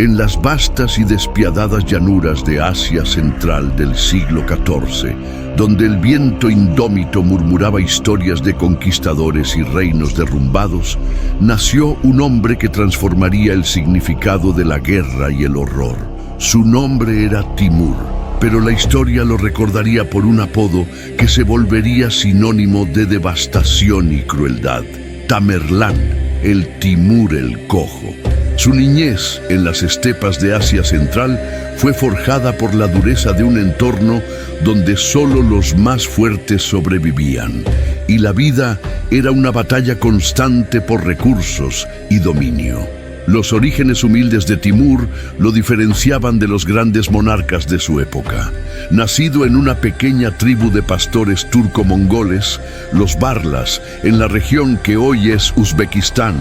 En las vastas y despiadadas llanuras de Asia Central del siglo XIV, donde el viento indómito murmuraba historias de conquistadores y reinos derrumbados, nació un hombre que transformaría el significado de la guerra y el horror. Su nombre era Timur, pero la historia lo recordaría por un apodo que se volvería sinónimo de devastación y crueldad: Tamerlán, el Timur el Cojo. Su niñez en las estepas de Asia Central fue forjada por la dureza de un entorno donde solo los más fuertes sobrevivían, y la vida era una batalla constante por recursos y dominio. Los orígenes humildes de Timur lo diferenciaban de los grandes monarcas de su época. Nacido en una pequeña tribu de pastores turco-mongoles, los Barlas, en la región que hoy es Uzbekistán,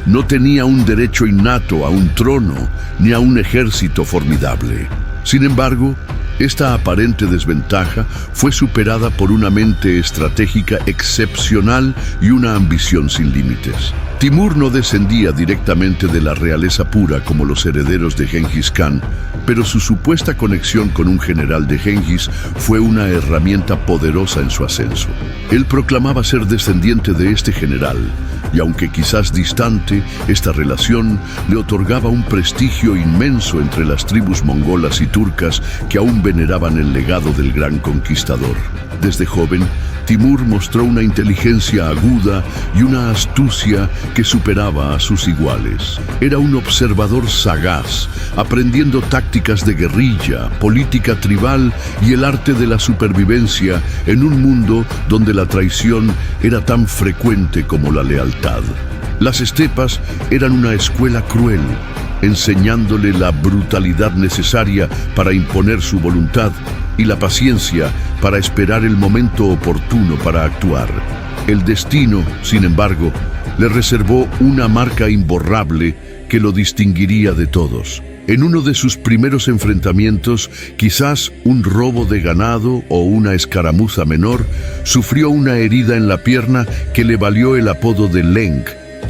no tenía un derecho innato a un trono ni a un ejército formidable. Sin embargo, esta aparente desventaja fue superada por una mente estratégica excepcional y una ambición sin límites. Timur no descendía directamente de la realeza pura como los herederos de Gengis Khan, pero su supuesta conexión con un general de Gengis fue una herramienta poderosa en su ascenso. Él proclamaba ser descendiente de este general, y aunque quizás distante, esta relación le otorgaba un prestigio inmenso entre las tribus mongolas y turcas que aún veneraban el legado del gran conquistador. Desde joven, Timur mostró una inteligencia aguda y una astucia que superaba a sus iguales. Era un observador sagaz, aprendiendo tácticas de guerrilla, política tribal y el arte de la supervivencia en un mundo donde la traición era tan frecuente como la lealtad. Las estepas eran una escuela cruel, enseñándole la brutalidad necesaria para imponer su voluntad y la paciencia para esperar el momento oportuno para actuar. El destino, sin embargo, le reservó una marca imborrable que lo distinguiría de todos. En uno de sus primeros enfrentamientos, quizás un robo de ganado o una escaramuza menor, sufrió una herida en la pierna que le valió el apodo de Leng,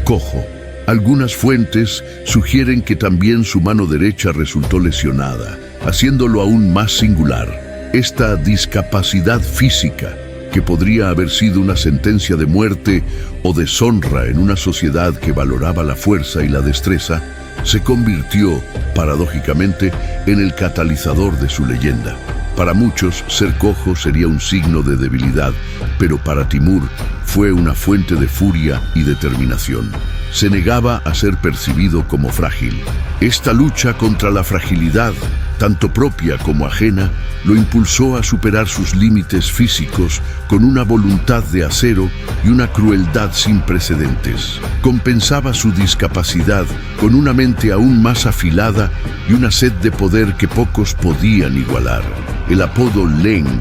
cojo. Algunas fuentes sugieren que también su mano derecha resultó lesionada, haciéndolo aún más singular. Esta discapacidad física, que podría haber sido una sentencia de muerte o deshonra en una sociedad que valoraba la fuerza y la destreza, se convirtió, paradójicamente, en el catalizador de su leyenda. Para muchos, ser cojo sería un signo de debilidad, pero para Timur fue una fuente de furia y determinación. Se negaba a ser percibido como frágil. Esta lucha contra la fragilidad, tanto propia como ajena, lo impulsó a superar sus límites físicos con una voluntad de acero y una crueldad sin precedentes. Compensaba su discapacidad con una mente aún más afilada y una sed de poder que pocos podían igualar. El apodo Leng,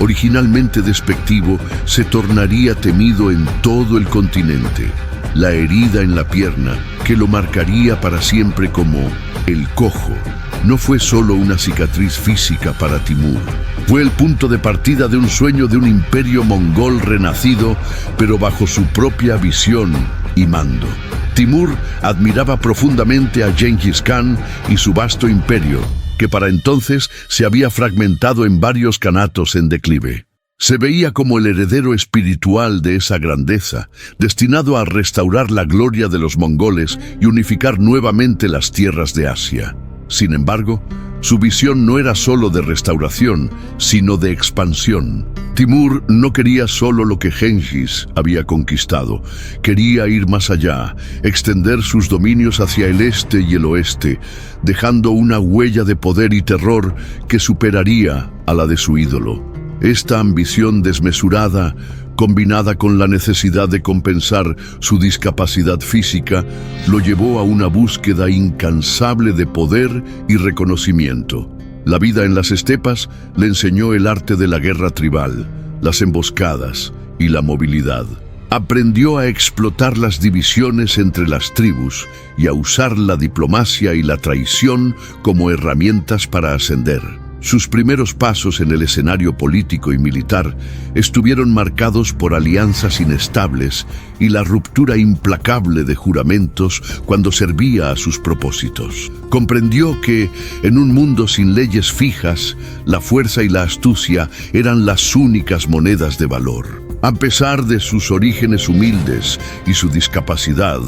originalmente despectivo, se tornaría temido en todo el continente. La herida en la pierna, que lo marcaría para siempre como el cojo, no fue solo una cicatriz física para Timur. Fue el punto de partida de un sueño de un imperio mongol renacido, pero bajo su propia visión y mando. Timur admiraba profundamente a Gengis Khan y su vasto imperio, que para entonces se había fragmentado en varios kanatos en declive. Se veía como el heredero espiritual de esa grandeza, destinado a restaurar la gloria de los mongoles y unificar nuevamente las tierras de Asia. Sin embargo, su visión no era solo de restauración, sino de expansión. Timur no quería solo lo que Gengis había conquistado, quería ir más allá, extender sus dominios hacia el este y el oeste, dejando una huella de poder y terror que superaría a la de su ídolo. Esta ambición desmesurada, combinada con la necesidad de compensar su discapacidad física, lo llevó a una búsqueda incansable de poder y reconocimiento. La vida en las estepas le enseñó el arte de la guerra tribal, las emboscadas y la movilidad. Aprendió a explotar las divisiones entre las tribus y a usar la diplomacia y la traición como herramientas para ascender. Sus primeros pasos en el escenario político y militar estuvieron marcados por alianzas inestables y la ruptura implacable de juramentos cuando servía a sus propósitos. Comprendió que, en un mundo sin leyes fijas, la fuerza y la astucia eran las únicas monedas de valor. A pesar de sus orígenes humildes y su discapacidad,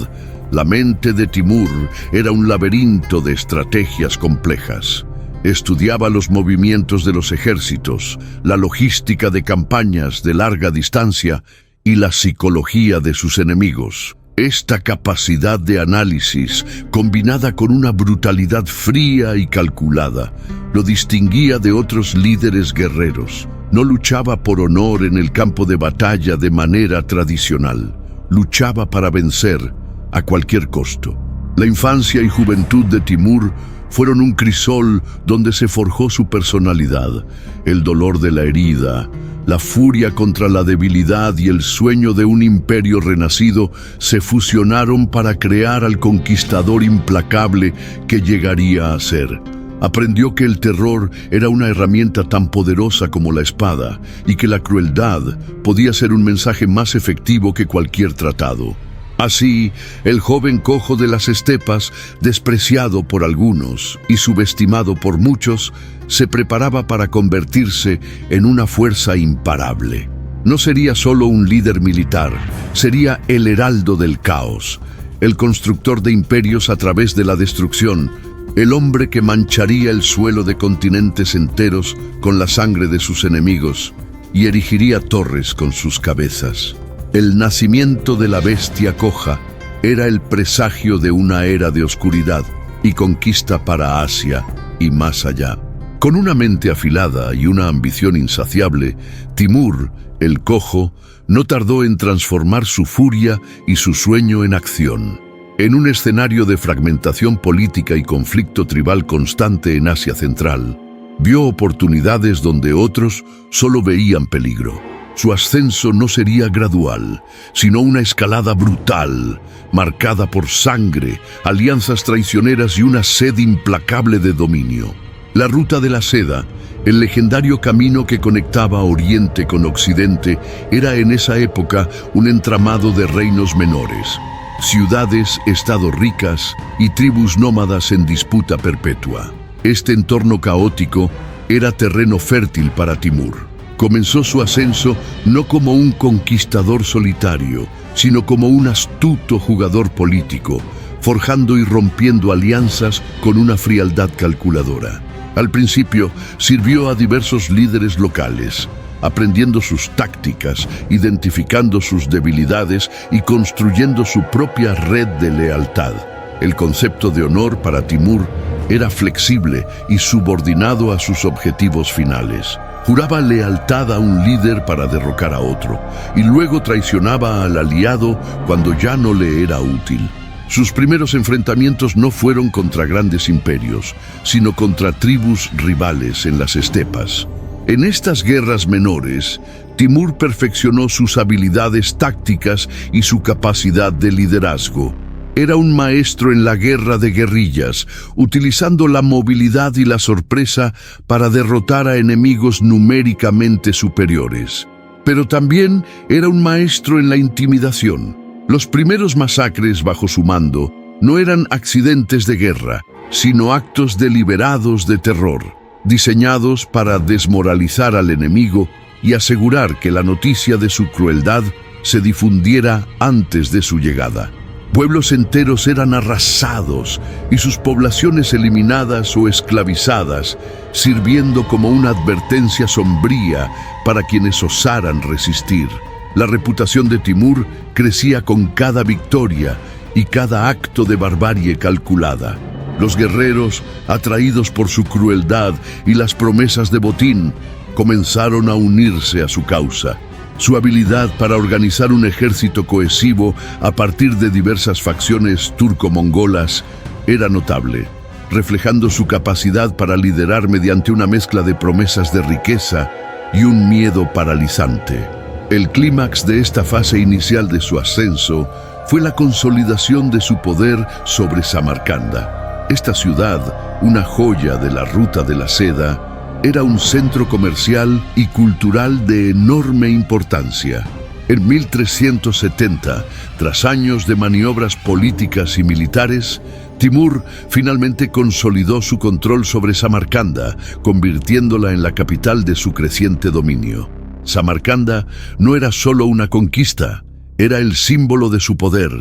la mente de Timur era un laberinto de estrategias complejas. Estudiaba los movimientos de los ejércitos, la logística de campañas de larga distancia y la psicología de sus enemigos. Esta capacidad de análisis, combinada con una brutalidad fría y calculada, lo distinguía de otros líderes guerreros. No luchaba por honor en el campo de batalla de manera tradicional. Luchaba para vencer a cualquier costo. La infancia y juventud de Timur fueron un crisol donde se forjó su personalidad. El dolor de la herida, la furia contra la debilidad y el sueño de un imperio renacido se fusionaron para crear al conquistador implacable que llegaría a ser. Aprendió que el terror era una herramienta tan poderosa como la espada y que la crueldad podía ser un mensaje más efectivo que cualquier tratado. Así, el joven cojo de las estepas, despreciado por algunos y subestimado por muchos, se preparaba para convertirse en una fuerza imparable. No sería solo un líder militar, sería el heraldo del caos, el constructor de imperios a través de la destrucción, el hombre que mancharía el suelo de continentes enteros con la sangre de sus enemigos y erigiría torres con sus cabezas. El nacimiento de la bestia coja era el presagio de una era de oscuridad y conquista para Asia y más allá. Con una mente afilada y una ambición insaciable, Timur, el cojo, no tardó en transformar su furia y su sueño en acción. En un escenario de fragmentación política y conflicto tribal constante en Asia Central, vio oportunidades donde otros solo veían peligro. Su ascenso no sería gradual, sino una escalada brutal, marcada por sangre, alianzas traicioneras y una sed implacable de dominio. La Ruta de la Seda, el legendario camino que conectaba Oriente con Occidente, era en esa época un entramado de reinos menores, ciudades, estados ricas y tribus nómadas en disputa perpetua. Este entorno caótico era terreno fértil para Timur. Comenzó su ascenso no como un conquistador solitario, sino como un astuto jugador político, forjando y rompiendo alianzas con una frialdad calculadora. Al principio, sirvió a diversos líderes locales, aprendiendo sus tácticas, identificando sus debilidades y construyendo su propia red de lealtad. El concepto de honor para Timur era flexible y subordinado a sus objetivos finales. Juraba lealtad a un líder para derrocar a otro, y luego traicionaba al aliado cuando ya no le era útil. Sus primeros enfrentamientos no fueron contra grandes imperios, sino contra tribus rivales en las estepas. En estas guerras menores, Timur perfeccionó sus habilidades tácticas y su capacidad de liderazgo. Era un maestro en la guerra de guerrillas, utilizando la movilidad y la sorpresa para derrotar a enemigos numéricamente superiores. Pero también era un maestro en la intimidación. Los primeros masacres bajo su mando no eran accidentes de guerra, sino actos deliberados de terror, diseñados para desmoralizar al enemigo y asegurar que la noticia de su crueldad se difundiera antes de su llegada. Pueblos enteros eran arrasados y sus poblaciones eliminadas o esclavizadas, sirviendo como una advertencia sombría para quienes osaran resistir. La reputación de Timur crecía con cada victoria y cada acto de barbarie calculada. Los guerreros, atraídos por su crueldad y las promesas de botín, comenzaron a unirse a su causa. Su habilidad para organizar un ejército cohesivo a partir de diversas facciones turco-mongolas era notable, reflejando su capacidad para liderar mediante una mezcla de promesas de riqueza y un miedo paralizante. El clímax de esta fase inicial de su ascenso fue la consolidación de su poder sobre Samarcanda. Esta ciudad, una joya de la Ruta de la Seda, era un centro comercial y cultural de enorme importancia. En 1370, tras años de maniobras políticas y militares, Timur finalmente consolidó su control sobre Samarcanda, convirtiéndola en la capital de su creciente dominio. Samarcanda no era solo una conquista, era el símbolo de su poder,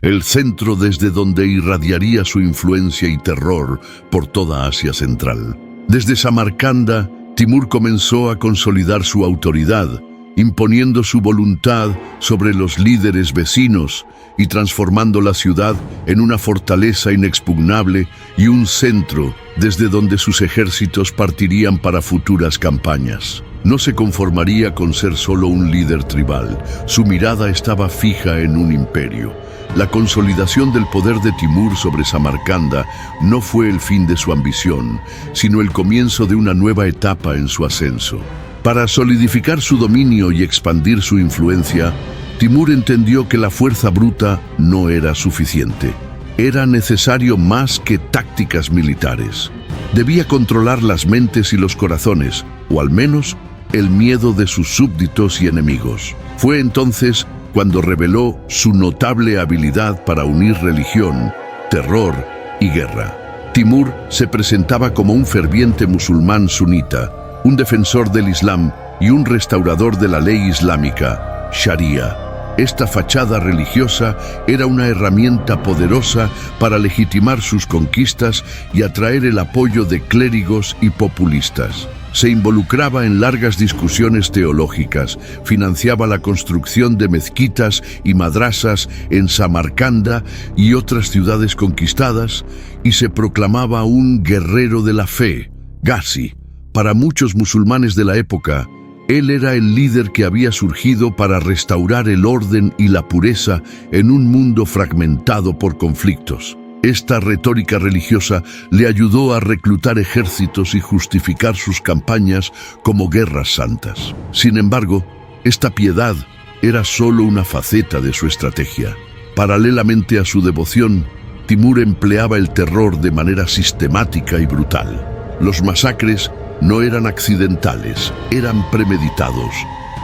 el centro desde donde irradiaría su influencia y terror por toda Asia Central. Desde Samarcanda, Timur comenzó a consolidar su autoridad, imponiendo su voluntad sobre los líderes vecinos y transformando la ciudad en una fortaleza inexpugnable y un centro desde donde sus ejércitos partirían para futuras campañas. No se conformaría con ser solo un líder tribal, su mirada estaba fija en un imperio. La consolidación del poder de Timur sobre Samarcanda no fue el fin de su ambición, sino el comienzo de una nueva etapa en su ascenso. Para solidificar su dominio y expandir su influencia, Timur entendió que la fuerza bruta no era suficiente. Era necesario más que tácticas militares. Debía controlar las mentes y los corazones, o al menos el miedo de sus súbditos y enemigos. Fue entonces cuando reveló su notable habilidad para unir religión, terror y guerra. Timur se presentaba como un ferviente musulmán sunita, un defensor del Islam y un restaurador de la ley islámica, Sharia. Esta fachada religiosa era una herramienta poderosa para legitimar sus conquistas y atraer el apoyo de clérigos y populistas. Se involucraba en largas discusiones teológicas, financiaba la construcción de mezquitas y madrasas en Samarcanda y otras ciudades conquistadas, y se proclamaba un guerrero de la fe, Ghazi. Para muchos musulmanes de la época, él era el líder que había surgido para restaurar el orden y la pureza en un mundo fragmentado por conflictos. Esta retórica religiosa le ayudó a reclutar ejércitos y justificar sus campañas como guerras santas. Sin embargo, esta piedad era solo una faceta de su estrategia. Paralelamente a su devoción, Timur empleaba el terror de manera sistemática y brutal. Los masacres no eran accidentales, eran premeditados.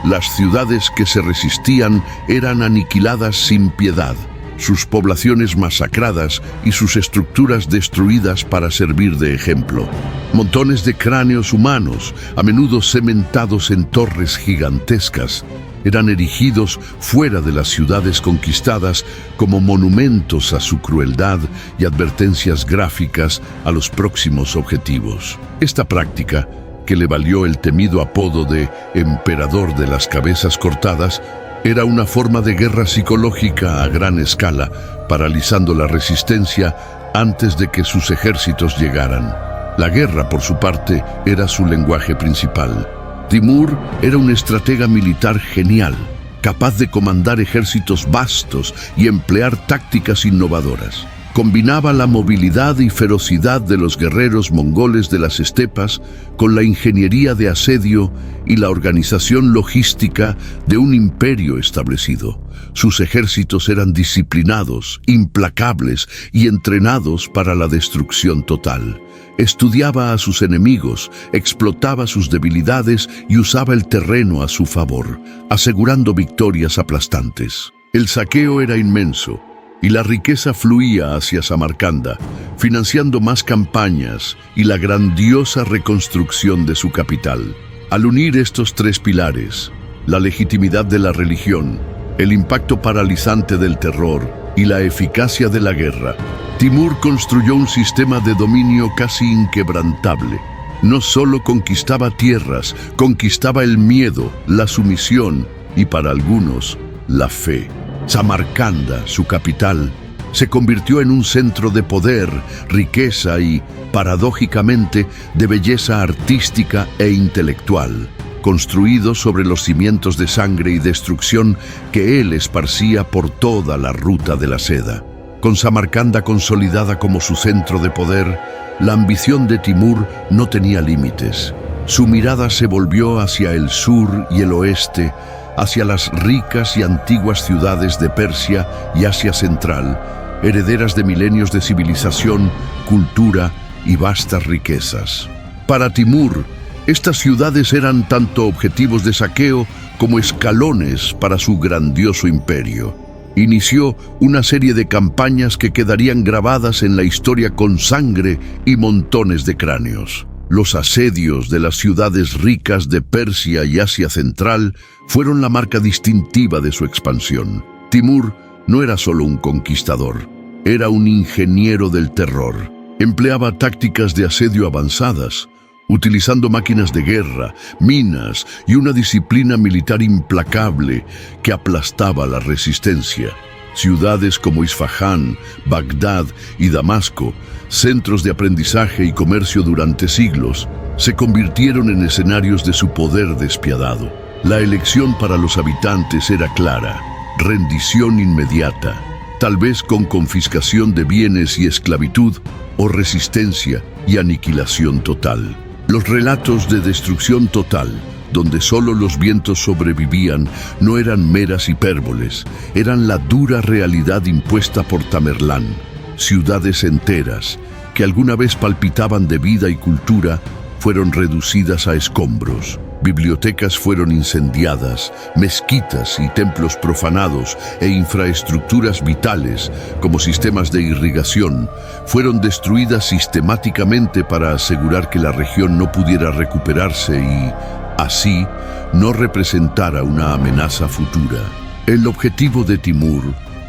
Las ciudades que se resistían eran aniquiladas sin piedad, sus poblaciones masacradas y sus estructuras destruidas para servir de ejemplo. Montones de cráneos humanos, a menudo cementados en torres gigantescas, eran erigidos fuera de las ciudades conquistadas como monumentos a su crueldad y advertencias gráficas a los próximos objetivos. Esta práctica, que le valió el temido apodo de Emperador de las Cabezas Cortadas, era una forma de guerra psicológica a gran escala, paralizando la resistencia antes de que sus ejércitos llegaran. La guerra, por su parte, era su lenguaje principal. Timur era un estratega militar genial, capaz de comandar ejércitos vastos y emplear tácticas innovadoras. Combinaba la movilidad y ferocidad de los guerreros mongoles de las estepas con la ingeniería de asedio y la organización logística de un imperio establecido. Sus ejércitos eran disciplinados, implacables y entrenados para la destrucción total. Estudiaba a sus enemigos, explotaba sus debilidades y usaba el terreno a su favor, asegurando victorias aplastantes. El saqueo era inmenso y la riqueza fluía hacia Samarcanda, financiando más campañas y la grandiosa reconstrucción de su capital. Al unir estos tres pilares, la legitimidad de la religión, el impacto paralizante del terror y la eficacia de la guerra, Timur construyó un sistema de dominio casi inquebrantable. No solo conquistaba tierras, conquistaba el miedo, la sumisión y, para algunos, la fe. Samarcanda, su capital, se convirtió en un centro de poder, riqueza y, paradójicamente, de belleza artística e intelectual, construido sobre los cimientos de sangre y destrucción que él esparcía por toda la ruta de la seda. Con Samarcanda consolidada como su centro de poder, la ambición de Timur no tenía límites. Su mirada se volvió hacia el sur y el oeste, hacia las ricas y antiguas ciudades de Persia y Asia Central, herederas de milenios de civilización, cultura y vastas riquezas. Para Timur, Estas ciudades eran tanto objetivos de saqueo como escalones para su grandioso imperio. Inició una serie de campañas que quedarían grabadas en la historia con sangre y montones de cráneos. Los asedios de las ciudades ricas de Persia y Asia Central fueron la marca distintiva de su expansión. Timur no era solo un conquistador, era un ingeniero del terror. Empleaba tácticas de asedio avanzadas, utilizando máquinas de guerra, minas y una disciplina militar implacable que aplastaba la resistencia. Ciudades como Isfahán, Bagdad y Damasco, centros de aprendizaje y comercio durante siglos, se convirtieron en escenarios de su poder despiadado. La elección para los habitantes era clara: rendición inmediata, tal vez con confiscación de bienes y esclavitud, o resistencia y aniquilación total. Los relatos de destrucción total, donde solo los vientos sobrevivían, no eran meras hipérboles, eran la dura realidad impuesta por Tamerlán. Ciudades enteras, que alguna vez palpitaban de vida y cultura, fueron reducidas a escombros. Bibliotecas fueron incendiadas, mezquitas y templos profanados e infraestructuras vitales, como sistemas de irrigación, fueron destruidas sistemáticamente para asegurar que la región no pudiera recuperarse y, así, no representara una amenaza futura. El objetivo de Timur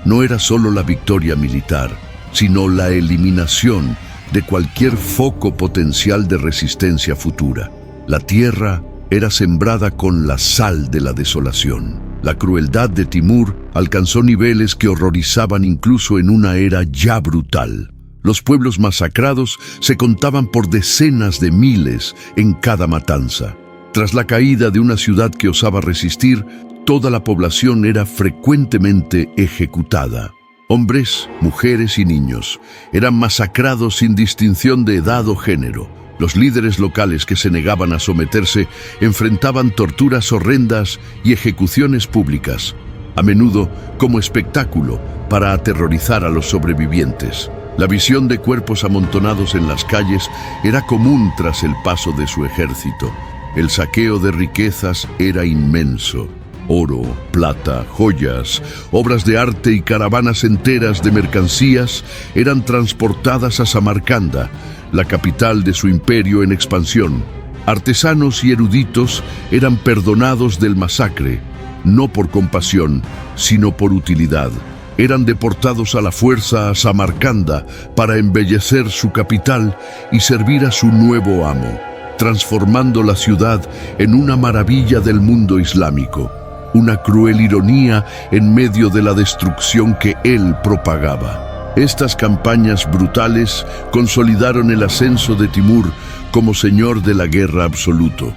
no era solo la victoria militar, sino la eliminación de cualquier foco potencial de resistencia futura. La tierra era sembrada con la sal de la desolación. La crueldad de Timur alcanzó niveles que horrorizaban incluso en una era ya brutal. Los pueblos masacrados se contaban por decenas de miles en cada matanza. Tras la caída de una ciudad que osaba resistir, toda la población era frecuentemente ejecutada. Hombres, mujeres y niños eran masacrados sin distinción de edad o género. Los líderes locales que se negaban a someterse enfrentaban torturas horrendas y ejecuciones públicas, a menudo como espectáculo para aterrorizar a los sobrevivientes. La visión de cuerpos amontonados en las calles era común tras el paso de su ejército. El saqueo de riquezas era inmenso. Oro, plata, joyas, obras de arte y caravanas enteras de mercancías eran transportadas a Samarcanda, la capital de su imperio en expansión. Artesanos y eruditos eran perdonados del masacre, no por compasión, sino por utilidad. Eran deportados a la fuerza a Samarcanda para embellecer su capital y servir a su nuevo amo, transformando la ciudad en una maravilla del mundo islámico. Una cruel ironía en medio de la destrucción que él propagaba. Estas campañas brutales consolidaron el ascenso de Timur como señor de la guerra absoluto.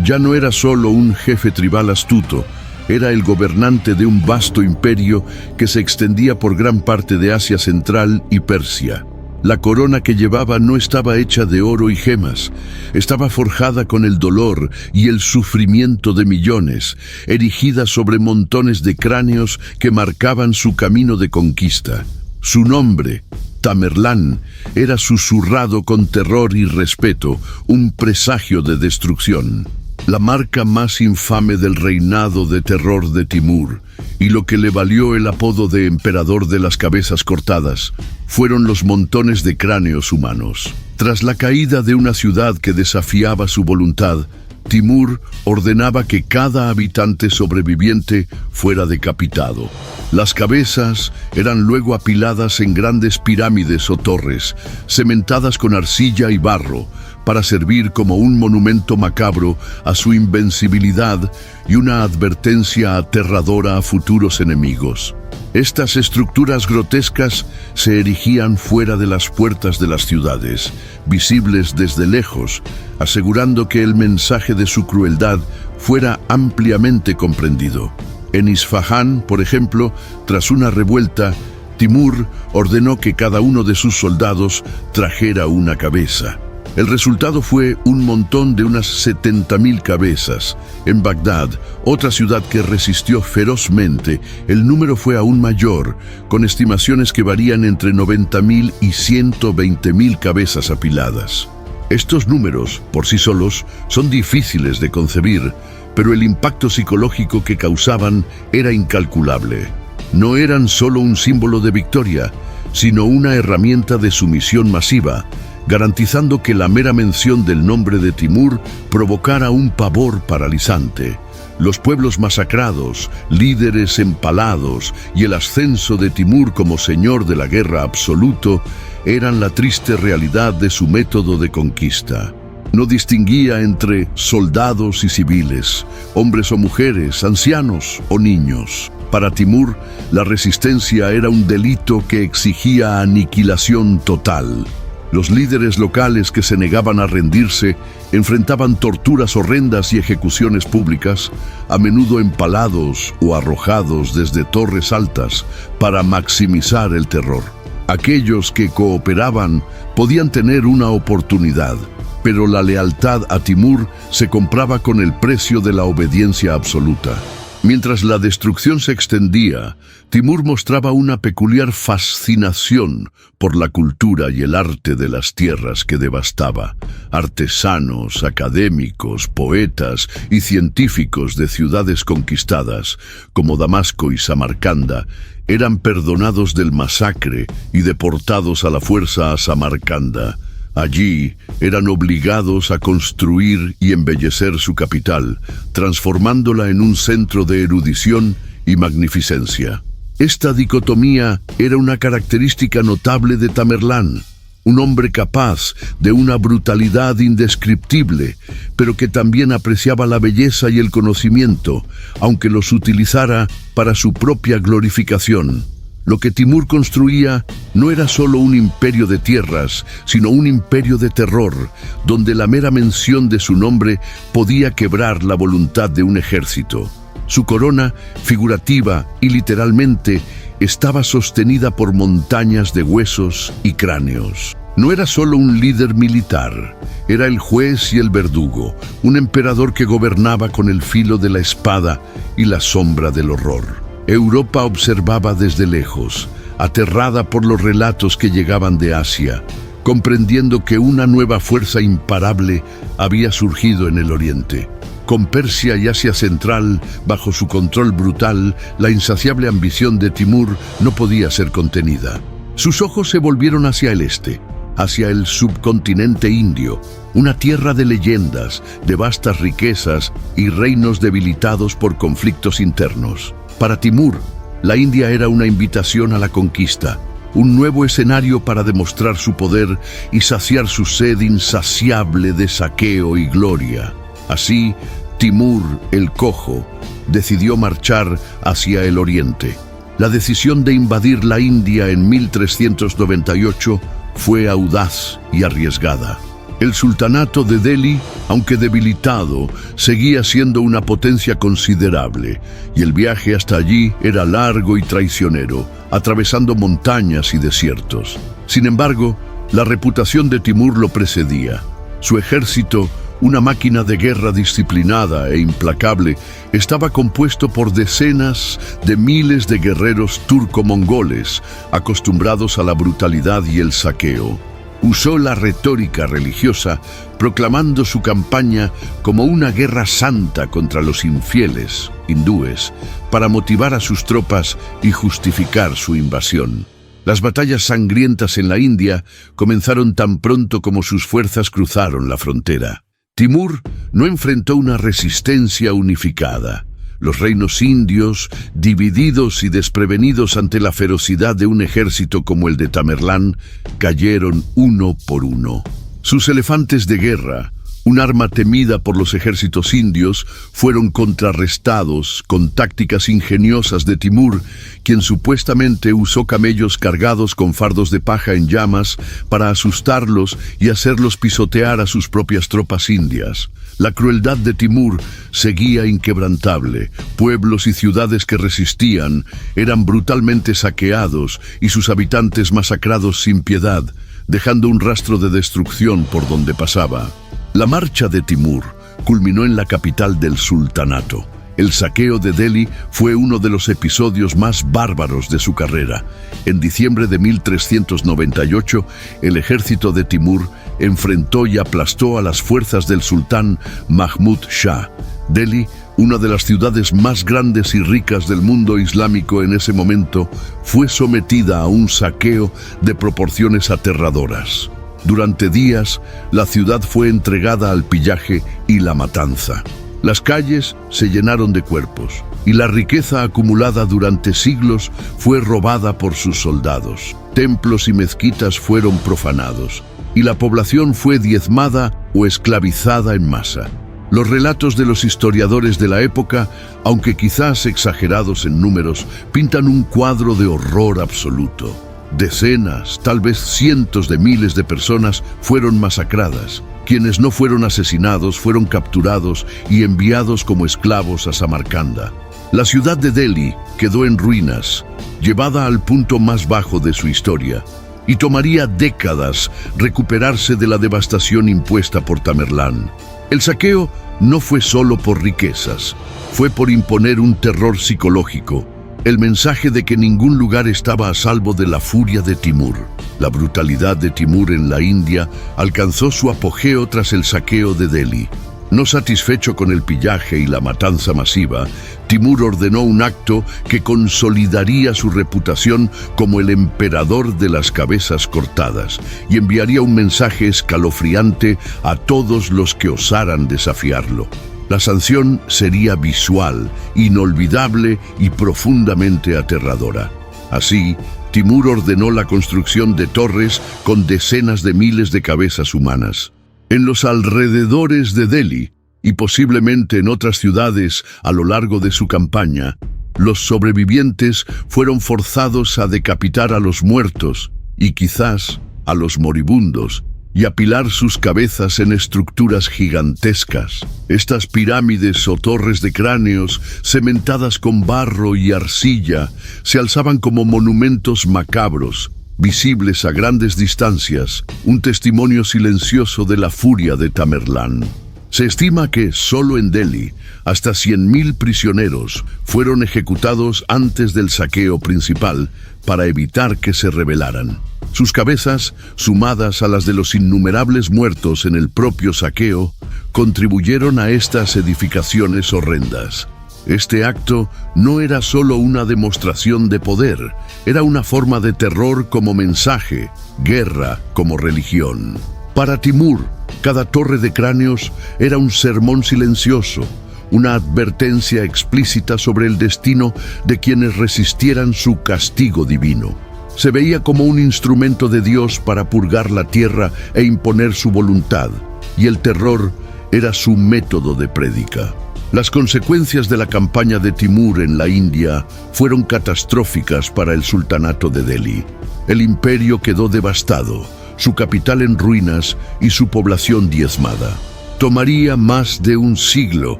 Ya no era solo un jefe tribal astuto, era el gobernante de un vasto imperio que se extendía por gran parte de Asia Central y Persia. La corona que llevaba no estaba hecha de oro y gemas, estaba forjada con el dolor y el sufrimiento de millones, erigida sobre montones de cráneos que marcaban su camino de conquista. Su nombre, Tamerlán, era susurrado con terror y respeto, un presagio de destrucción. La marca más infame del reinado de terror de Timur, y lo que le valió el apodo de emperador de las cabezas cortadas, fueron los montones de cráneos humanos. Tras la caída de una ciudad que desafiaba su voluntad, Timur ordenaba que cada habitante sobreviviente fuera decapitado. Las cabezas eran luego apiladas en grandes pirámides o torres, cementadas con arcilla y barro, para servir como un monumento macabro a su invencibilidad y una advertencia aterradora a futuros enemigos. Estas estructuras grotescas se erigían fuera de las puertas de las ciudades, visibles desde lejos, asegurando que el mensaje de su crueldad fuera ampliamente comprendido. En Isfahán, por ejemplo, tras una revuelta, Timur ordenó que cada uno de sus soldados trajera una cabeza. El resultado fue un montón de unas 70.000 cabezas. En Bagdad, otra ciudad que resistió ferozmente, el número fue aún mayor, con estimaciones que varían entre 90.000 y 120.000 cabezas apiladas. Estos números, por sí solos, son difíciles de concebir, pero el impacto psicológico que causaban era incalculable. No eran solo un símbolo de victoria, sino una herramienta de sumisión masiva, garantizando que la mera mención del nombre de Timur provocara un pavor paralizante. Los pueblos masacrados, líderes empalados y el ascenso de Timur como señor de la guerra absoluto eran la triste realidad de su método de conquista. No distinguía entre soldados y civiles, hombres o mujeres, ancianos o niños. Para Timur, la resistencia era un delito que exigía aniquilación total. Los líderes locales que se negaban a rendirse enfrentaban torturas horrendas y ejecuciones públicas, a menudo empalados o arrojados desde torres altas para maximizar el terror. Aquellos que cooperaban podían tener una oportunidad, pero la lealtad a Timur se compraba con el precio de la obediencia absoluta. Mientras la destrucción se extendía, Timur mostraba una peculiar fascinación por la cultura y el arte de las tierras que devastaba. Artesanos, académicos, poetas y científicos de ciudades conquistadas, como Damasco y Samarcanda, eran perdonados del masacre y deportados a la fuerza a Samarcanda. Allí eran obligados a construir y embellecer su capital, transformándola en un centro de erudición y magnificencia. Esta dicotomía era una característica notable de Tamerlán, un hombre capaz de una brutalidad indescriptible, pero que también apreciaba la belleza y el conocimiento, aunque los utilizara para su propia glorificación. Lo que Timur construía no era solo un imperio de tierras, sino un imperio de terror, donde la mera mención de su nombre podía quebrar la voluntad de un ejército. Su corona, figurativa y literalmente, estaba sostenida por montañas de huesos y cráneos. No era solo un líder militar, era el juez y el verdugo, un emperador que gobernaba con el filo de la espada y la sombra del horror. Europa observaba desde lejos, aterrada por los relatos que llegaban de Asia, comprendiendo que una nueva fuerza imparable había surgido en el Oriente. Con Persia y Asia Central bajo su control brutal, la insaciable ambición de Timur no podía ser contenida. Sus ojos se volvieron hacia el este, hacia el subcontinente indio, una tierra de leyendas, de vastas riquezas y reinos debilitados por conflictos internos. Para Timur, la India era una invitación a la conquista, un nuevo escenario para demostrar su poder y saciar su sed insaciable de saqueo y gloria. Así, Timur, el Cojo, decidió marchar hacia el oriente. La decisión de invadir la India en 1398 fue audaz y arriesgada. El sultanato de Delhi, aunque debilitado, seguía siendo una potencia considerable, y el viaje hasta allí era largo y traicionero, atravesando montañas y desiertos. Sin embargo, la reputación de Timur lo precedía. Su ejército, una máquina de guerra disciplinada e implacable, estaba compuesto por decenas de miles de guerreros turco-mongoles, acostumbrados a la brutalidad y el saqueo. Usó la retórica religiosa, proclamando su campaña como una guerra santa contra los infieles hindúes, para motivar a sus tropas y justificar su invasión. Las batallas sangrientas en la India comenzaron tan pronto como sus fuerzas cruzaron la frontera. Timur no enfrentó una resistencia unificada. Los reinos indios, divididos y desprevenidos ante la ferocidad de un ejército como el de Tamerlán, cayeron uno por uno. Sus elefantes de guerra, un arma temida por los ejércitos indios, fueron contrarrestados con tácticas ingeniosas de Timur, quien supuestamente usó camellos cargados con fardos de paja en llamas para asustarlos y hacerlos pisotear a sus propias tropas indias. La crueldad de Timur seguía inquebrantable. Pueblos y ciudades que resistían eran brutalmente saqueados y sus habitantes masacrados sin piedad, dejando un rastro de destrucción por donde pasaba. La marcha de Timur culminó en la capital del sultanato. El saqueo de Delhi fue uno de los episodios más bárbaros de su carrera. En diciembre de 1398, el ejército de Timur enfrentó y aplastó a las fuerzas del sultán Mahmud Shah. Delhi, una de las ciudades más grandes y ricas del mundo islámico en ese momento, fue sometida a un saqueo de proporciones aterradoras. Durante días, la ciudad fue entregada al pillaje y la matanza. Las calles se llenaron de cuerpos, y la riqueza acumulada durante siglos fue robada por sus soldados. Templos y mezquitas fueron profanados, y la población fue diezmada o esclavizada en masa. Los relatos de los historiadores de la época, aunque quizás exagerados en números, pintan un cuadro de horror absoluto. Decenas, tal vez cientos de miles de personas fueron masacradas. Quienes no fueron asesinados fueron capturados y enviados como esclavos a Samarcanda. La ciudad de Delhi quedó en ruinas, llevada al punto más bajo de su historia, y tomaría décadas recuperarse de la devastación impuesta por Tamerlán. El saqueo no fue solo por riquezas, fue por imponer un terror psicológico, el mensaje de que ningún lugar estaba a salvo de la furia de Timur. La brutalidad de Timur en la India alcanzó su apogeo tras el saqueo de Delhi. No satisfecho con el pillaje y la matanza masiva, Timur ordenó un acto que consolidaría su reputación como el emperador de las cabezas cortadas y enviaría un mensaje escalofriante a todos los que osaran desafiarlo. La sanción sería visual, inolvidable y profundamente aterradora. Así, Timur ordenó la construcción de torres con decenas de miles de cabezas humanas. En los alrededores de Delhi, y posiblemente en otras ciudades a lo largo de su campaña, los sobrevivientes fueron forzados a decapitar a los muertos y quizás a los moribundos, y apilar sus cabezas en estructuras gigantescas. Estas pirámides o torres de cráneos, cementadas con barro y arcilla, se alzaban como monumentos macabros, visibles a grandes distancias, un testimonio silencioso de la furia de Tamerlán. Se estima que solo en Delhi, hasta 100.000 prisioneros fueron ejecutados antes del saqueo principal para evitar que se rebelaran. Sus cabezas, sumadas a las de los innumerables muertos en el propio saqueo, contribuyeron a estas edificaciones horrendas. Este acto no era solo una demostración de poder, era una forma de terror como mensaje, guerra como religión. Para Timur, cada torre de cráneos era un sermón silencioso, una advertencia explícita sobre el destino de quienes resistieran su castigo divino. Se veía como un instrumento de Dios para purgar la tierra e imponer su voluntad, y el terror era su método de prédica. Las consecuencias de la campaña de Timur en la India fueron catastróficas para el sultanato de Delhi. El imperio quedó devastado, su capital en ruinas y su población diezmada. Tomaría más de un siglo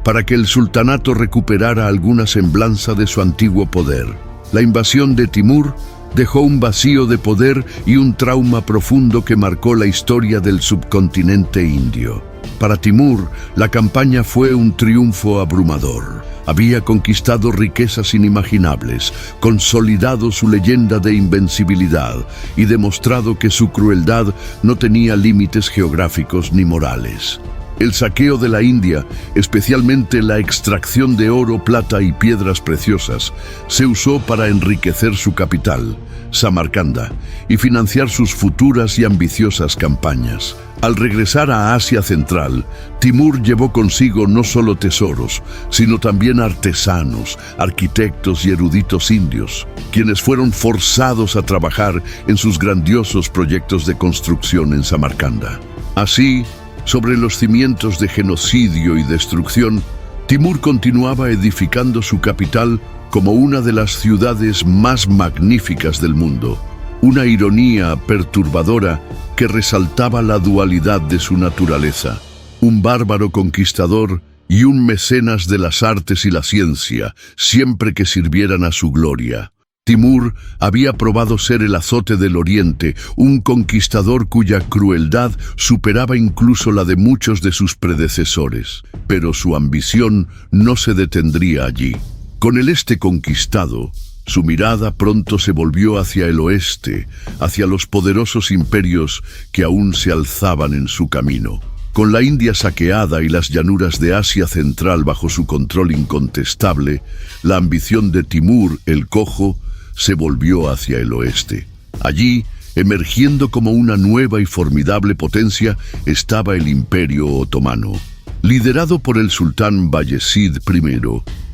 para que el sultanato recuperara alguna semblanza de su antiguo poder. La invasión de Timur dejó un vacío de poder y un trauma profundo que marcó la historia del subcontinente indio. Para Timur, la campaña fue un triunfo abrumador. Había conquistado riquezas inimaginables, consolidado su leyenda de invencibilidad y demostrado que su crueldad no tenía límites geográficos ni morales. El saqueo de la India, especialmente la extracción de oro, plata y piedras preciosas, se usó para enriquecer su capital, Samarcanda, y financiar sus futuras y ambiciosas campañas. Al regresar a Asia Central, Timur llevó consigo no solo tesoros, sino también artesanos, arquitectos y eruditos indios, quienes fueron forzados a trabajar en sus grandiosos proyectos de construcción en Samarcanda. Así, sobre los cimientos de genocidio y destrucción, Timur continuaba edificando su capital como una de las ciudades más magníficas del mundo, una ironía perturbadora que resaltaba la dualidad de su naturaleza, un bárbaro conquistador y un mecenas de las artes y la ciencia, siempre que sirvieran a su gloria. Timur había probado ser el azote del Oriente, un conquistador cuya crueldad superaba incluso la de muchos de sus predecesores. Pero su ambición no se detendría allí. Con el este conquistado, Su mirada pronto se volvió hacia el oeste, hacia los poderosos imperios que aún se alzaban en su camino. Con la India saqueada y las llanuras de Asia Central bajo su control incontestable, la ambición de Timur el Cojo se volvió hacia el oeste. Allí, emergiendo como una nueva y formidable potencia, estaba el Imperio Otomano. Liderado por el sultán Bayezid I,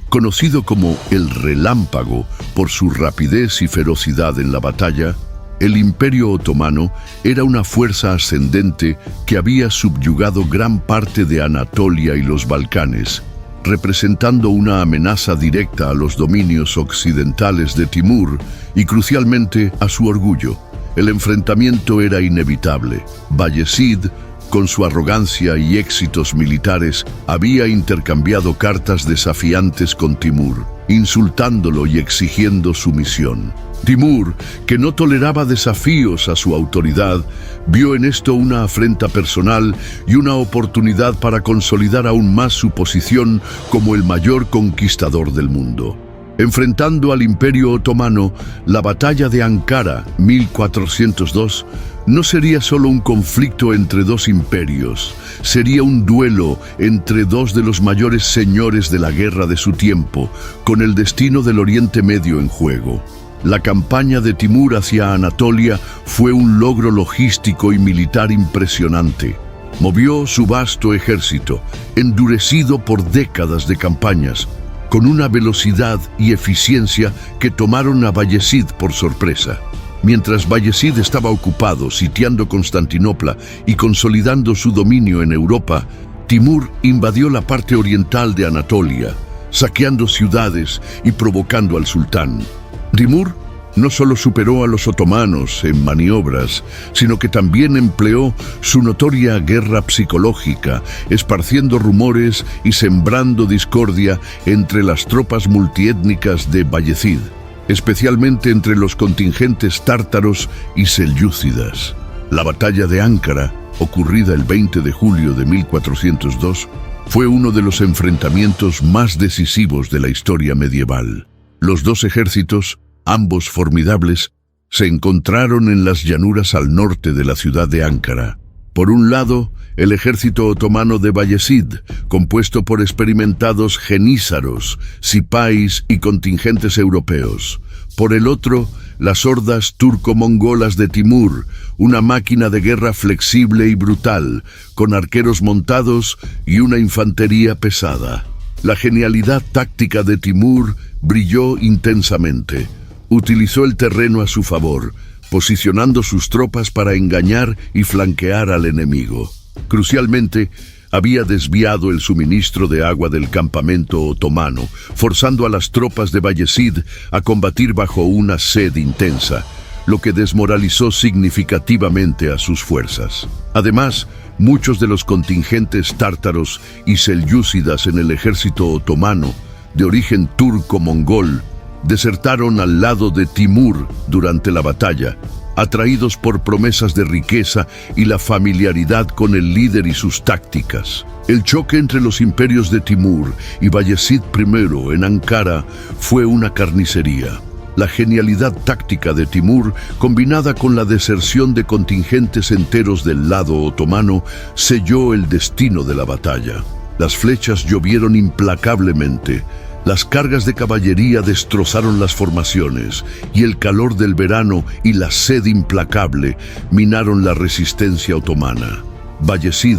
conocido como el Relámpago por su rapidez y ferocidad en la batalla, el Imperio Otomano era una fuerza ascendente que había subyugado gran parte de Anatolia y los Balcanes, representando una amenaza directa a los dominios occidentales de Timur y, crucialmente, a su orgullo. El enfrentamiento era inevitable. Bayezid, con su arrogancia y éxitos militares, había intercambiado cartas desafiantes con Timur, insultándolo y exigiendo sumisión. Timur, que no toleraba desafíos a su autoridad, vio en esto una afrenta personal y una oportunidad para consolidar aún más su posición como el mayor conquistador del mundo. Enfrentando al Imperio Otomano, la batalla de Ankara, 1402, no sería solo un conflicto entre dos imperios, sería un duelo entre dos de los mayores señores de la guerra de su tiempo, con el destino del Oriente Medio en juego. La campaña de Timur hacia Anatolia fue un logro logístico y militar impresionante. Movió su vasto ejército, endurecido por décadas de campañas, con una velocidad y eficiencia que tomaron a Bayezid por sorpresa. Mientras Bayezid estaba ocupado sitiando Constantinopla y consolidando su dominio en Europa, Timur invadió la parte oriental de Anatolia, saqueando ciudades y provocando al sultán. Timur no solo superó a los otomanos en maniobras, sino que también empleó su notoria guerra psicológica, esparciendo rumores y sembrando discordia entre las tropas multiétnicas de Bayezid, especialmente entre los contingentes tártaros y selyúcidas. La batalla de Ankara, ocurrida el 20 de julio de 1402, fue uno de los enfrentamientos más decisivos de la historia medieval. Los dos ejércitos, ambos formidables, se encontraron en las llanuras al norte de la ciudad de Ankara. Por un lado, el ejército otomano de Bayezid, compuesto por experimentados jenízaros, sipáis y contingentes europeos. Por el otro, las hordas turco-mongolas de Timur, una máquina de guerra flexible y brutal, con arqueros montados y una infantería pesada. La genialidad táctica de Timur brilló intensamente. Utilizó el terreno a su favor, posicionando sus tropas para engañar y flanquear al enemigo. Crucialmente, había desviado el suministro de agua del campamento otomano, forzando a las tropas de Bayezid a combatir bajo una sed intensa, lo que desmoralizó significativamente a sus fuerzas. Además, muchos de los contingentes tártaros y selyúcidas en el ejército otomano, de origen turco-mongol, desertaron al lado de Timur durante la batalla, atraídos por promesas de riqueza y la familiaridad con el líder y sus tácticas. El choque entre los imperios de Timur y Bayezid I en Ankara fue una carnicería. La genialidad táctica de Timur, combinada con la deserción de contingentes enteros del lado otomano, selló el destino de la batalla. Las flechas llovieron implacablemente, las cargas de caballería destrozaron las formaciones, y el calor del verano y la sed implacable minaron la resistencia otomana. Bayezid,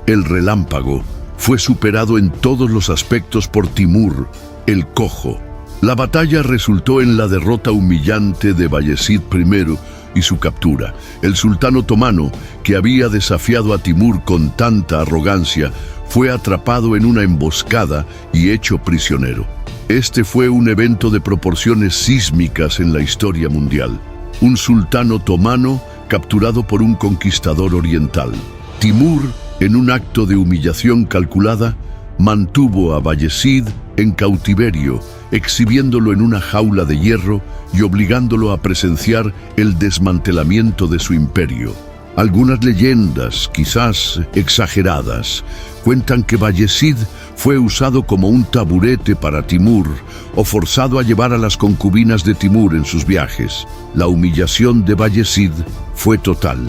el Relámpago, fue superado en todos los aspectos por Timur, el Cojo. La batalla resultó en la derrota humillante de Bayezid I y su captura. El sultán otomano, que había desafiado a Timur con tanta arrogancia, fue atrapado en una emboscada y hecho prisionero. Este fue un evento de proporciones sísmicas en la historia mundial. Un sultán otomano capturado por un conquistador oriental. Timur, en un acto de humillación calculada, mantuvo a Bayezid en cautiverio, exhibiéndolo en una jaula de hierro y obligándolo a presenciar el desmantelamiento de su imperio. Algunas leyendas, quizás exageradas, cuentan que Bayezid fue usado como un taburete para Timur o forzado a llevar a las concubinas de Timur en sus viajes. La humillación de Bayezid fue total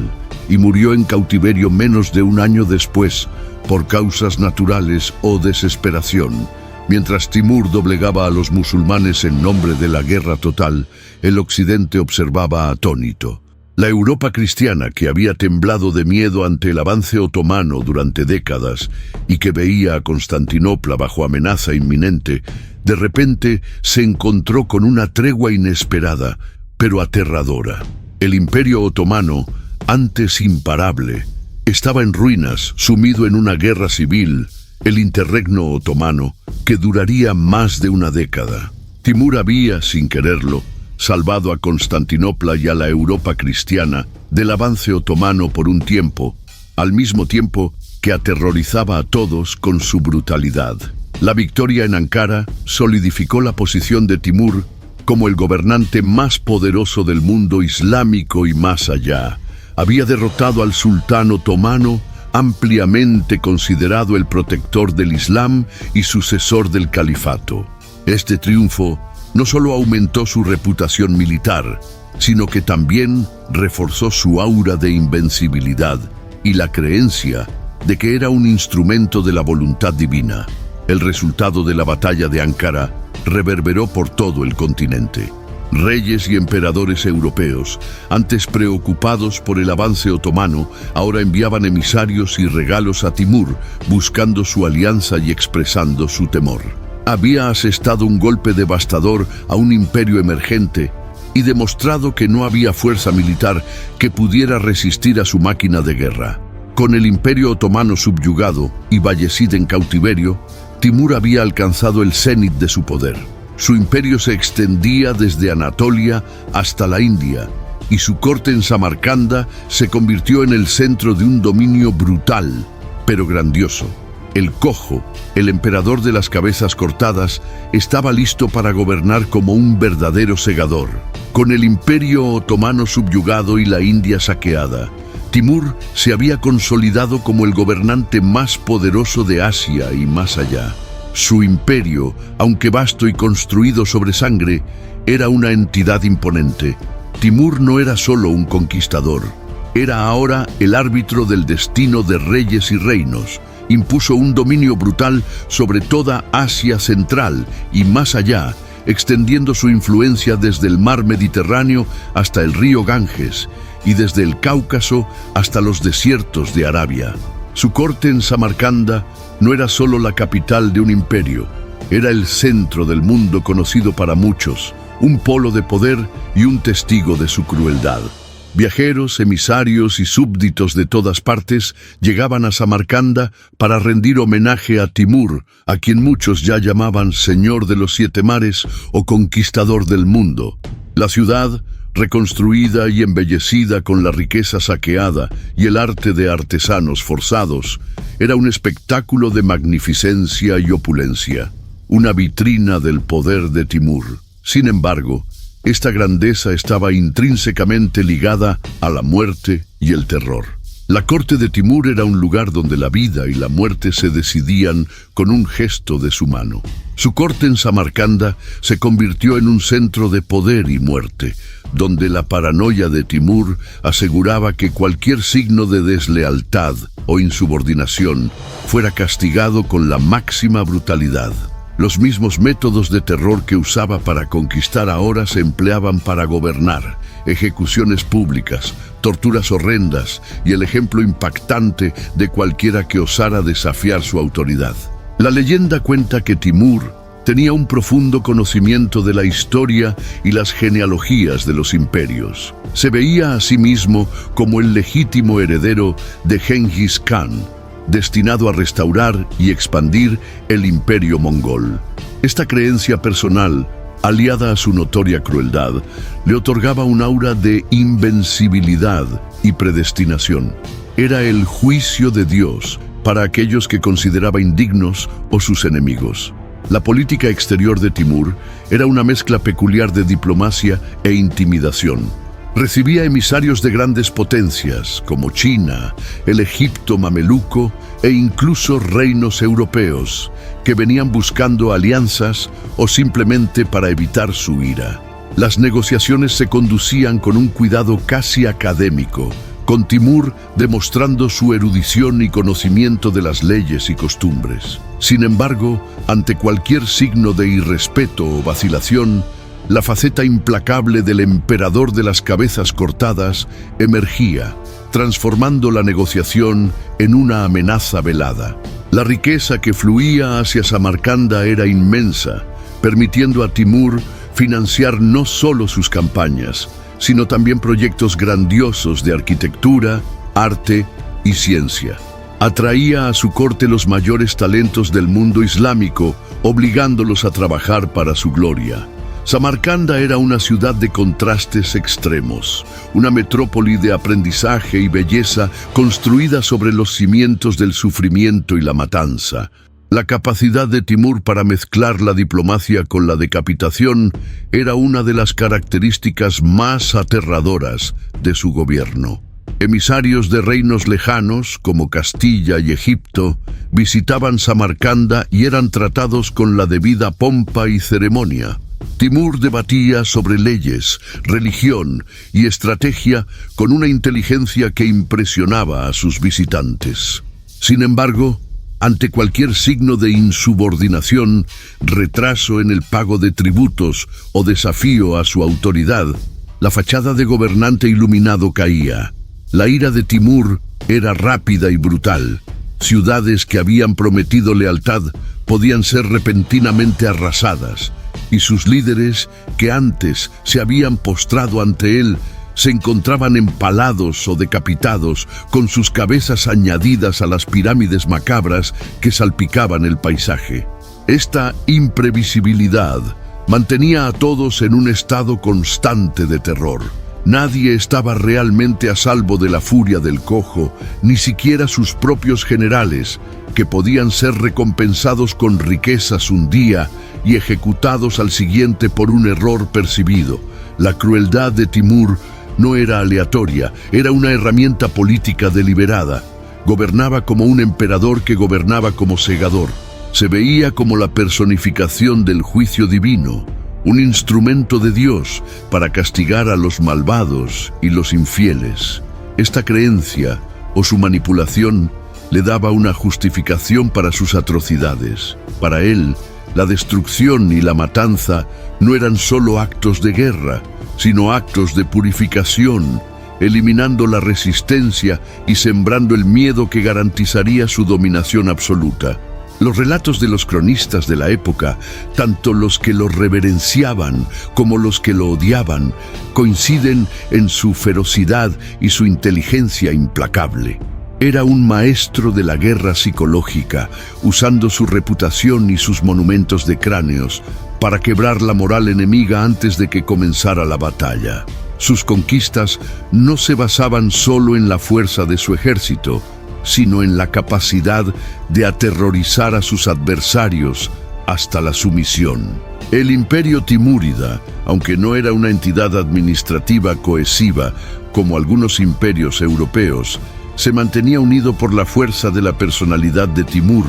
y murió en cautiverio menos de un año después por causas naturales o desesperación. Mientras Timur doblegaba a los musulmanes en nombre de la guerra total, el occidente observaba atónito. La Europa cristiana, que había temblado de miedo ante el avance otomano durante décadas y que veía a Constantinopla bajo amenaza inminente, de repente se encontró con una tregua inesperada, pero aterradora. El Imperio Otomano, antes imparable, estaba en ruinas, sumido en una guerra civil, el interregno otomano, que duraría más de una década. Timur había, sin quererlo, salvado a Constantinopla y a la Europa cristiana del avance otomano por un tiempo, al mismo tiempo que aterrorizaba a todos con su brutalidad. La victoria en Ankara solidificó la posición de Timur como el gobernante más poderoso del mundo islámico y más allá. Había derrotado al sultán otomano, ampliamente considerado el protector del Islam y sucesor del califato. Este triunfo no solo aumentó su reputación militar, sino que también reforzó su aura de invencibilidad y la creencia de que era un instrumento de la voluntad divina. El resultado de la batalla de Ankara reverberó por todo el continente. Reyes y emperadores europeos, antes preocupados por el avance otomano, ahora enviaban emisarios y regalos a Timur, buscando su alianza y expresando su temor. Había asestado un golpe devastador a un imperio emergente y demostrado que no había fuerza militar que pudiera resistir a su máquina de guerra. Con el Imperio Otomano subyugado y Bayezid en cautiverio, Timur había alcanzado el cenit de su poder. Su imperio se extendía desde Anatolia hasta la India, y su corte en Samarcanda se convirtió en el centro de un dominio brutal, pero grandioso. El cojo, el emperador de las cabezas cortadas, estaba listo para gobernar como un verdadero segador. Con el Imperio Otomano subyugado y la India saqueada, Timur se había consolidado como el gobernante más poderoso de Asia y más allá. Su imperio, aunque vasto y construido sobre sangre, era una entidad imponente. Timur no era solo un conquistador, era ahora el árbitro del destino de reyes y reinos. Impuso un dominio brutal sobre toda Asia Central y más allá, extendiendo su influencia desde el mar Mediterráneo hasta el río Ganges y desde el Cáucaso hasta los desiertos de Arabia. Su corte en Samarcanda no era solo la capital de un imperio, era el centro del mundo conocido para muchos, un polo de poder y un testigo de su crueldad. Viajeros, emisarios y súbditos de todas partes llegaban a Samarcanda para rendir homenaje a Timur, a quien muchos ya llamaban Señor de los Siete Mares o Conquistador del Mundo. La ciudad, reconstruida y embellecida con la riqueza saqueada y el arte de artesanos forzados, era un espectáculo de magnificencia y opulencia, una vitrina del poder de Timur. Sin embargo, esta grandeza estaba intrínsecamente ligada a la muerte y el terror. La corte de Timur era un lugar donde la vida y la muerte se decidían con un gesto de su mano. Su corte en Samarcanda se convirtió en un centro de poder y muerte, donde la paranoia de Timur aseguraba que cualquier signo de deslealtad o insubordinación fuera castigado con la máxima brutalidad. Los mismos métodos de terror que usaba para conquistar ahora se empleaban para gobernar: ejecuciones públicas, torturas horrendas y el ejemplo impactante de cualquiera que osara desafiar su autoridad. La leyenda cuenta que Timur tenía un profundo conocimiento de la historia y las genealogías de los imperios. Se veía a sí mismo como el legítimo heredero de Genghis Khan, destinado a restaurar y expandir el imperio mongol. Esta creencia personal, aliada a su notoria crueldad, le otorgaba un aura de invencibilidad y predestinación. Era el juicio de Dios para aquellos que consideraba indignos o sus enemigos. La política exterior de Timur era una mezcla peculiar de diplomacia e intimidación. Recibía emisarios de grandes potencias como China, el Egipto mameluco e incluso reinos europeos que venían buscando alianzas o simplemente para evitar su ira. Las negociaciones se conducían con un cuidado casi académico, con Timur demostrando su erudición y conocimiento de las leyes y costumbres. Sin embargo, ante cualquier signo de irrespeto o vacilación, la faceta implacable del emperador de las cabezas cortadas emergía, transformando la negociación en una amenaza velada. La riqueza que fluía hacia Samarcanda era inmensa, permitiendo a Timur financiar no solo sus campañas, sino también proyectos grandiosos de arquitectura, arte y ciencia. Atraía a su corte los mayores talentos del mundo islámico, obligándolos a trabajar para su gloria. Samarcanda era una ciudad de contrastes extremos, una metrópoli de aprendizaje y belleza construida sobre los cimientos del sufrimiento y la matanza. La capacidad de Timur para mezclar la diplomacia con la decapitación era una de las características más aterradoras de su gobierno. Emisarios de reinos lejanos, como Castilla y Egipto, visitaban Samarcanda y eran tratados con la debida pompa y ceremonia. Timur debatía sobre leyes, religión y estrategia con una inteligencia que impresionaba a sus visitantes. Sin embargo, ante cualquier signo de insubordinación, retraso en el pago de tributos o desafío a su autoridad, la fachada de gobernante iluminado caía. La ira de Timur era rápida y brutal. Ciudades que habían prometido lealtad podían ser repentinamente arrasadas, y sus líderes, que antes se habían postrado ante él, se encontraban empalados o decapitados, con sus cabezas añadidas a las pirámides macabras que salpicaban el paisaje. Esta imprevisibilidad mantenía a todos en un estado constante de terror. Nadie estaba realmente a salvo de la furia del cojo, ni siquiera sus propios generales, que podían ser recompensados con riquezas un día y ejecutados al siguiente por un error percibido. La crueldad de Timur no era aleatoria, era una herramienta política deliberada. Gobernaba como un emperador que gobernaba como segador. Se veía como la personificación del juicio divino, un instrumento de Dios para castigar a los malvados y los infieles. Esta creencia o su manipulación le daba una justificación para sus atrocidades. Para él, la destrucción y la matanza no eran solo actos de guerra, sino actos de purificación, eliminando la resistencia y sembrando el miedo que garantizaría su dominación absoluta. Los relatos de los cronistas de la época, tanto los que lo reverenciaban como los que lo odiaban, coinciden en su ferocidad y su inteligencia implacable. Era un maestro de la guerra psicológica, usando su reputación y sus monumentos de cráneos para quebrar la moral enemiga antes de que comenzara la batalla. Sus conquistas no se basaban solo en la fuerza de su ejército, sino en la capacidad de aterrorizar a sus adversarios hasta la sumisión. El imperio timúrida, aunque no era una entidad administrativa cohesiva como algunos imperios europeos, se mantenía unido por la fuerza de la personalidad de Timur,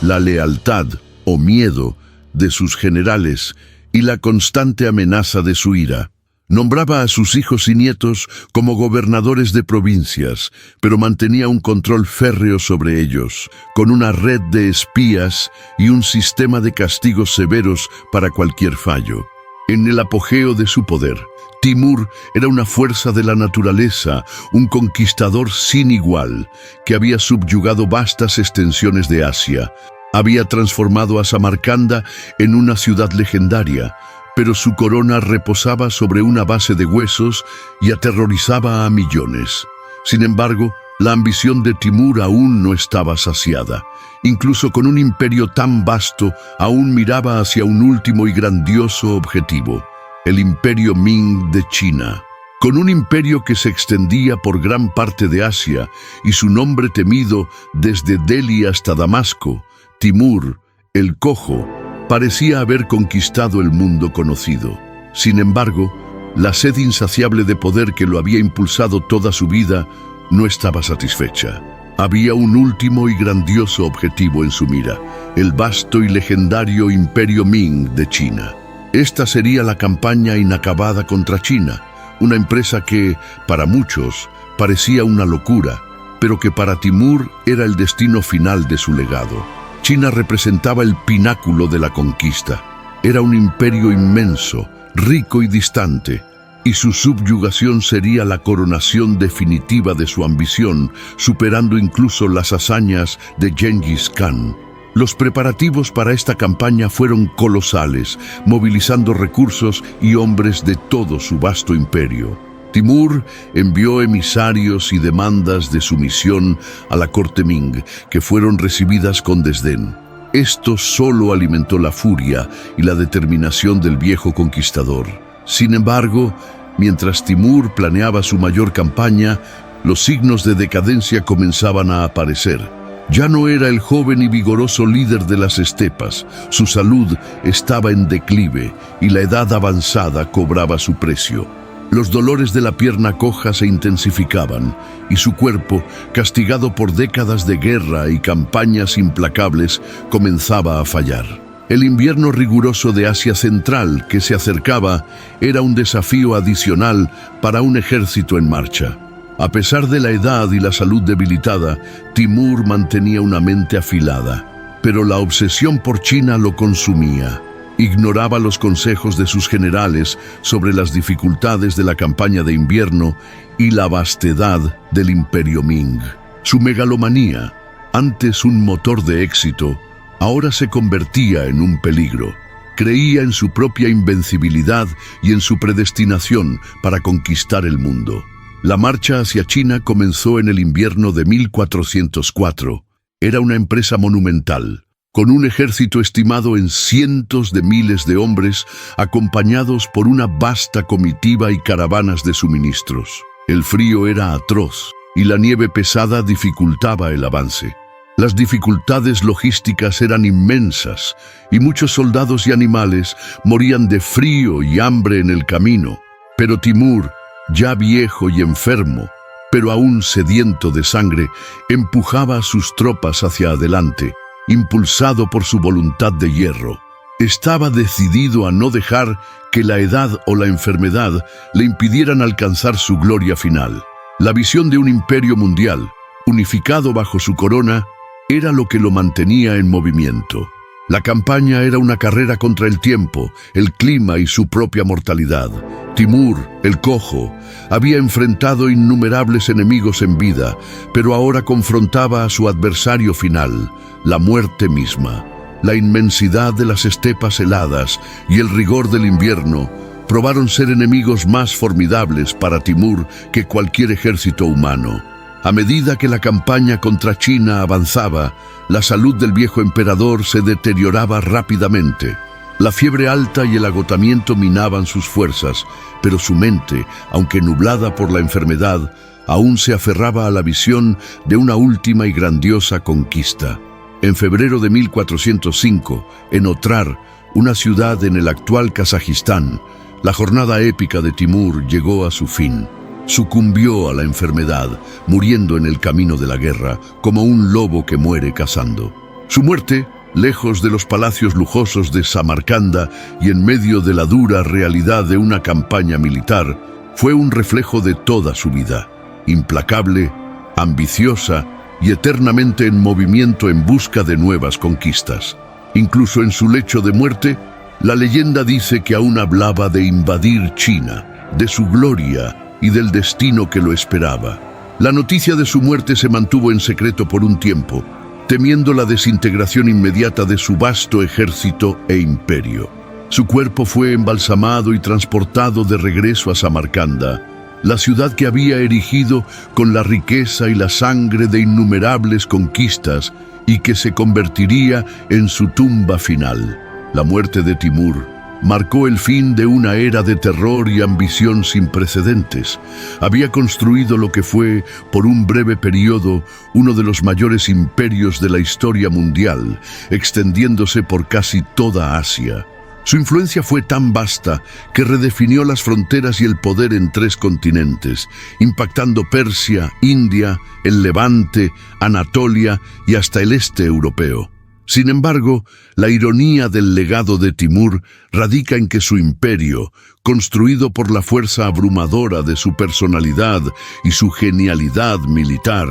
la lealtad o miedo de sus generales y la constante amenaza de su ira. Nombraba a sus hijos y nietos como gobernadores de provincias, pero mantenía un control férreo sobre ellos, con una red de espías y un sistema de castigos severos para cualquier fallo. En el apogeo de su poder, Timur era una fuerza de la naturaleza, un conquistador sin igual, que había subyugado vastas extensiones de Asia. Había transformado a Samarcanda en una ciudad legendaria, pero su corona reposaba sobre una base de huesos y aterrorizaba a millones. Sin embargo, la ambición de Timur aún no estaba saciada. Incluso con un imperio tan vasto, aún miraba hacia un último y grandioso objetivo: el imperio Ming de China. Con un imperio que se extendía por gran parte de Asia y su nombre temido desde Delhi hasta Damasco, Timur, el Cojo, parecía haber conquistado el mundo conocido. Sin embargo, la sed insaciable de poder que lo había impulsado toda su vida no estaba satisfecha. Había un último y grandioso objetivo en su mira: el vasto y legendario Imperio Ming de China. Esta sería la campaña inacabada contra China, una empresa que, para muchos, parecía una locura, pero que para Timur era el destino final de su legado. China representaba el pináculo de la conquista. Era un imperio inmenso, rico y distante, y su subyugación sería la coronación definitiva de su ambición, superando incluso las hazañas de Gengis Khan. Los preparativos para esta campaña fueron colosales, movilizando recursos y hombres de todo su vasto imperio. Timur envió emisarios y demandas de sumisión a la corte Ming, que fueron recibidas con desdén. Esto solo alimentó la furia y la determinación del viejo conquistador. Sin embargo, mientras Timur planeaba su mayor campaña, los signos de decadencia comenzaban a aparecer. Ya no era el joven y vigoroso líder de las estepas. Su salud estaba en declive y la edad avanzada cobraba su precio. Los dolores de la pierna coja se intensificaban y su cuerpo, castigado por décadas de guerra y campañas implacables, comenzaba a fallar. El invierno riguroso de Asia Central que se acercaba era un desafío adicional para un ejército en marcha. A pesar de la edad y la salud debilitada, Timur mantenía una mente afilada, pero la obsesión por China lo consumía. Ignoraba los consejos de sus generales sobre las dificultades de la campaña de invierno y la vastedad del Imperio Ming. Su megalomanía, antes un motor de éxito, ahora se convertía en un peligro. Creía en su propia invencibilidad y en su predestinación para conquistar el mundo. La marcha hacia China comenzó en el invierno de 1404. Era una empresa monumental, con un ejército estimado en cientos de miles de hombres, acompañados por una vasta comitiva y caravanas de suministros. El frío era atroz y la nieve pesada dificultaba el avance. Las dificultades logísticas eran inmensas y muchos soldados y animales morían de frío y hambre en el camino. Pero Timur, ya viejo y enfermo, pero aún sediento de sangre, empujaba a sus tropas hacia adelante, impulsado por su voluntad de hierro. Estaba decidido a no dejar que la edad o la enfermedad le impidieran alcanzar su gloria final. La visión de un imperio mundial, unificado bajo su corona, era lo que lo mantenía en movimiento. La campaña era una carrera contra el tiempo, el clima y su propia mortalidad. Timur, el cojo, había enfrentado innumerables enemigos en vida, pero ahora confrontaba a su adversario final, la muerte misma. La inmensidad de las estepas heladas y el rigor del invierno probaron ser enemigos más formidables para Timur que cualquier ejército humano. A medida que la campaña contra China avanzaba, la salud del viejo emperador se deterioraba rápidamente. La fiebre alta y el agotamiento minaban sus fuerzas, pero su mente, aunque nublada por la enfermedad, aún se aferraba a la visión de una última y grandiosa conquista. En febrero de 1405, en Otrar, una ciudad en el actual Kazajistán, la jornada épica de Timur llegó a su fin. Sucumbió a la enfermedad, muriendo en el camino de la guerra, como un lobo que muere cazando. Su muerte, lejos de los palacios lujosos de Samarcanda y en medio de la dura realidad de una campaña militar, fue un reflejo de toda su vida, implacable, ambiciosa y eternamente en movimiento en busca de nuevas conquistas. Incluso en su lecho de muerte, la leyenda dice que aún hablaba de invadir China, de su gloria y del destino que lo esperaba. La noticia de su muerte se mantuvo en secreto por un tiempo, temiendo la desintegración inmediata de su vasto ejército e imperio. Su cuerpo fue embalsamado y transportado de regreso a Samarcanda, la ciudad que había erigido con la riqueza y la sangre de innumerables conquistas y que se convertiría en su tumba final. La muerte de Timur marcó el fin de una era de terror y ambición sin precedentes. Había construido lo que fue, por un breve periodo, uno de los mayores imperios de la historia mundial, extendiéndose por casi toda Asia. Su influencia fue tan vasta que redefinió las fronteras y el poder en 3 continentes, impactando Persia, India, el Levante, Anatolia y hasta el este europeo. Sin embargo, la ironía del legado de Timur radica en que su imperio, construido por la fuerza abrumadora de su personalidad y su genialidad militar,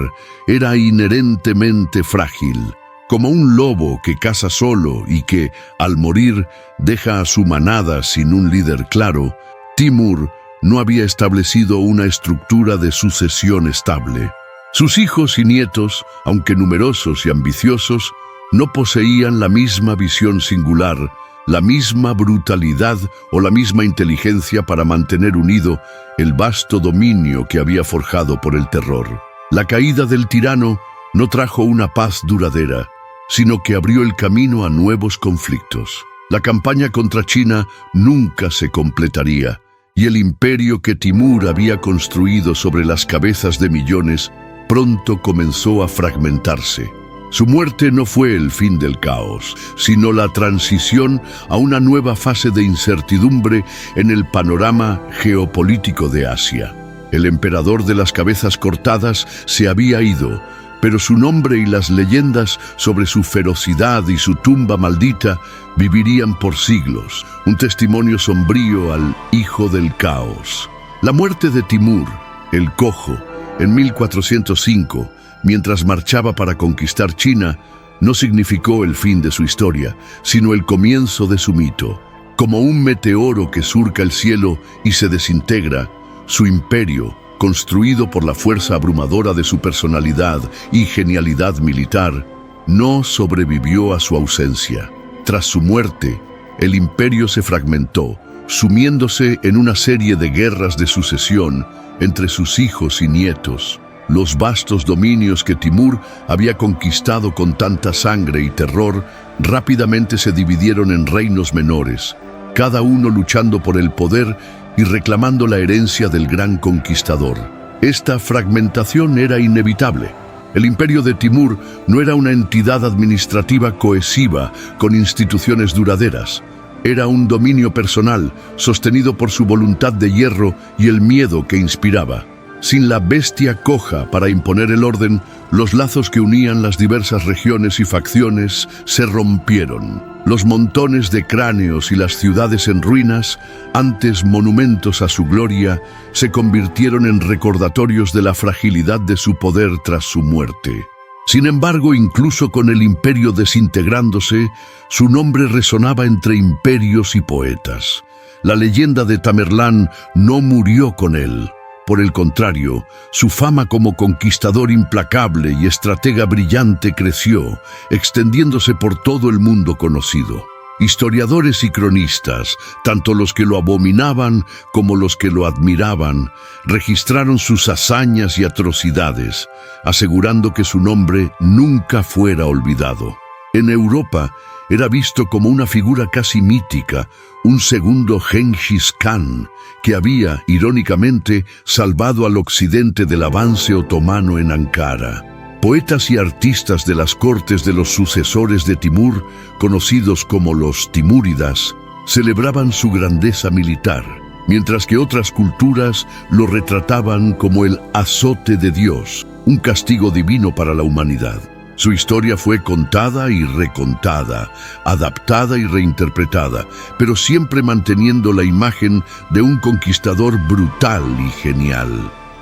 era inherentemente frágil. Como un lobo que caza solo y que, al morir, deja a su manada sin un líder claro, Timur no había establecido una estructura de sucesión estable. Sus hijos y nietos, aunque numerosos y ambiciosos, no poseían la misma visión singular, la misma brutalidad o la misma inteligencia para mantener unido el vasto dominio que había forjado por el terror. La caída del tirano no trajo una paz duradera, sino que abrió el camino a nuevos conflictos. La campaña contra China nunca se completaría, y el imperio que Timur había construido sobre las cabezas de millones pronto comenzó a fragmentarse. Su muerte no fue el fin del caos, sino la transición a una nueva fase de incertidumbre en el panorama geopolítico de Asia. El emperador de las cabezas cortadas se había ido, pero su nombre y las leyendas sobre su ferocidad y su tumba maldita vivirían por siglos, un testimonio sombrío al hijo del caos. La muerte de Timur, el Cojo, en 1405, mientras marchaba para conquistar China, no significó el fin de su historia, sino el comienzo de su mito. Como un meteoro que surca el cielo y se desintegra, su imperio, construido por la fuerza abrumadora de su personalidad y genialidad militar, no sobrevivió a su ausencia. Tras su muerte, el imperio se fragmentó, sumiéndose en una serie de guerras de sucesión entre sus hijos y nietos. Los vastos dominios que Timur había conquistado con tanta sangre y terror rápidamente se dividieron en reinos menores, cada uno luchando por el poder y reclamando la herencia del gran conquistador. Esta fragmentación era inevitable. El imperio de Timur no era una entidad administrativa cohesiva con instituciones duraderas. Era un dominio personal, sostenido por su voluntad de hierro y el miedo que inspiraba. Sin la bestia coja para imponer el orden, los lazos que unían las diversas regiones y facciones se rompieron. Los montones de cráneos y las ciudades en ruinas, antes monumentos a su gloria, se convirtieron en recordatorios de la fragilidad de su poder tras su muerte. Sin embargo, incluso con el imperio desintegrándose, su nombre resonaba entre imperios y poetas. La leyenda de Tamerlán no murió con él. Por el contrario, su fama como conquistador implacable y estratega brillante creció, extendiéndose por todo el mundo conocido. Historiadores y cronistas, tanto los que lo abominaban como los que lo admiraban, registraron sus hazañas y atrocidades, asegurando que su nombre nunca fuera olvidado. En Europa, era visto como una figura casi mítica, un segundo Genghis Khan, que había, irónicamente, salvado al occidente del avance otomano en Ankara. Poetas y artistas de las cortes de los sucesores de Timur, conocidos como los timúridas, celebraban su grandeza militar, mientras que otras culturas lo retrataban como el azote de Dios, un castigo divino para la humanidad. Su historia fue contada y recontada, adaptada y reinterpretada, pero siempre manteniendo la imagen de un conquistador brutal y genial.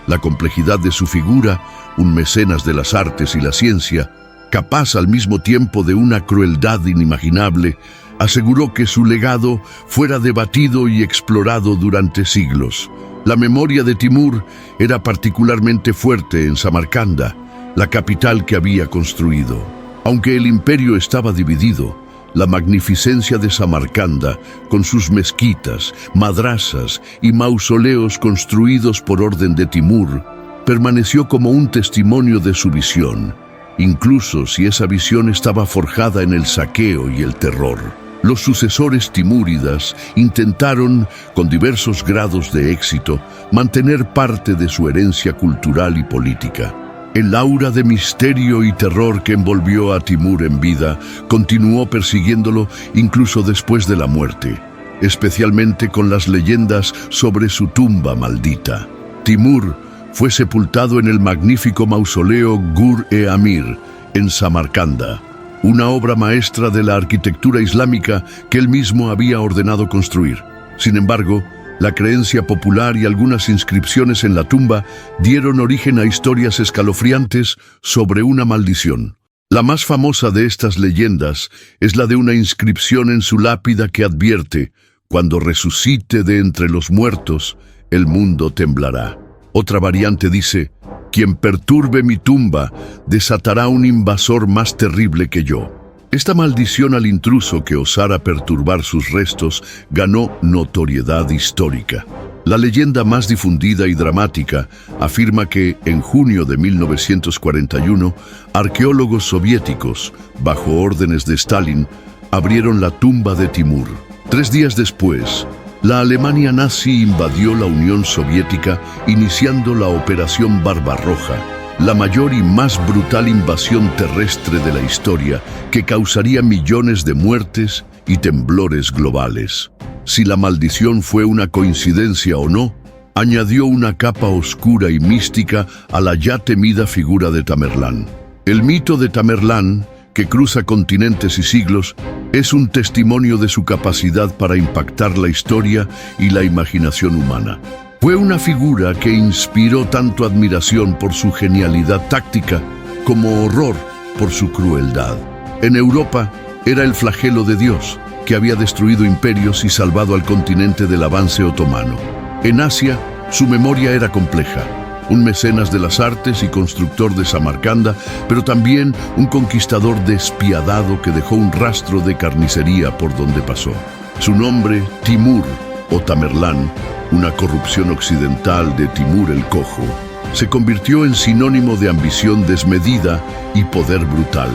La complejidad de su figura, un mecenas de las artes y la ciencia, capaz al mismo tiempo de una crueldad inimaginable, aseguró que su legado fuera debatido y explorado durante siglos. La memoria de Timur era particularmente fuerte en Samarcanda, la capital que había construido. Aunque el imperio estaba dividido, la magnificencia de Samarcanda, con sus mezquitas, madrasas y mausoleos construidos por orden de Timur, permaneció como un testimonio de su visión, incluso si esa visión estaba forjada en el saqueo y el terror. Los sucesores timúridas intentaron, con diversos grados de éxito, mantener parte de su herencia cultural y política. El aura de misterio y terror que envolvió a Timur en vida continuó persiguiéndolo incluso después de la muerte, especialmente con las leyendas sobre su tumba maldita. Timur fue sepultado en el magnífico mausoleo Gur-e-Amir, en Samarcanda, una obra maestra de la arquitectura islámica que él mismo había ordenado construir. Sin embargo, la creencia popular y algunas inscripciones en la tumba dieron origen a historias escalofriantes sobre una maldición. La más famosa de estas leyendas es la de una inscripción en su lápida que advierte: cuando resucite de entre los muertos, el mundo temblará. Otra variante dice: quien perturbe mi tumba desatará un invasor más terrible que yo. Esta maldición al intruso que osara perturbar sus restos ganó notoriedad histórica. La leyenda más difundida y dramática afirma que, en junio de 1941, arqueólogos soviéticos, bajo órdenes de Stalin, abrieron la tumba de Timur. 3 días después, la Alemania nazi invadió la Unión Soviética, iniciando la Operación Barbarroja, la mayor y más brutal invasión terrestre de la historia que causaría millones de muertes y temblores globales. Si la maldición fue una coincidencia o no, añadió una capa oscura y mística a la ya temida figura de Tamerlán. El mito de Tamerlán, que cruza continentes y siglos, es un testimonio de su capacidad para impactar la historia y la imaginación humana. Fue una figura que inspiró tanto admiración por su genialidad táctica como horror por su crueldad. En Europa era el flagelo de Dios, que había destruido imperios y salvado al continente del avance otomano. En Asia, su memoria era compleja: un mecenas de las artes y constructor de Samarcanda, pero también un conquistador despiadado que dejó un rastro de carnicería por donde pasó. Su nombre, Timur o Tamerlán, una corrupción occidental de Timur el Cojo, se convirtió en sinónimo de ambición desmedida y poder brutal.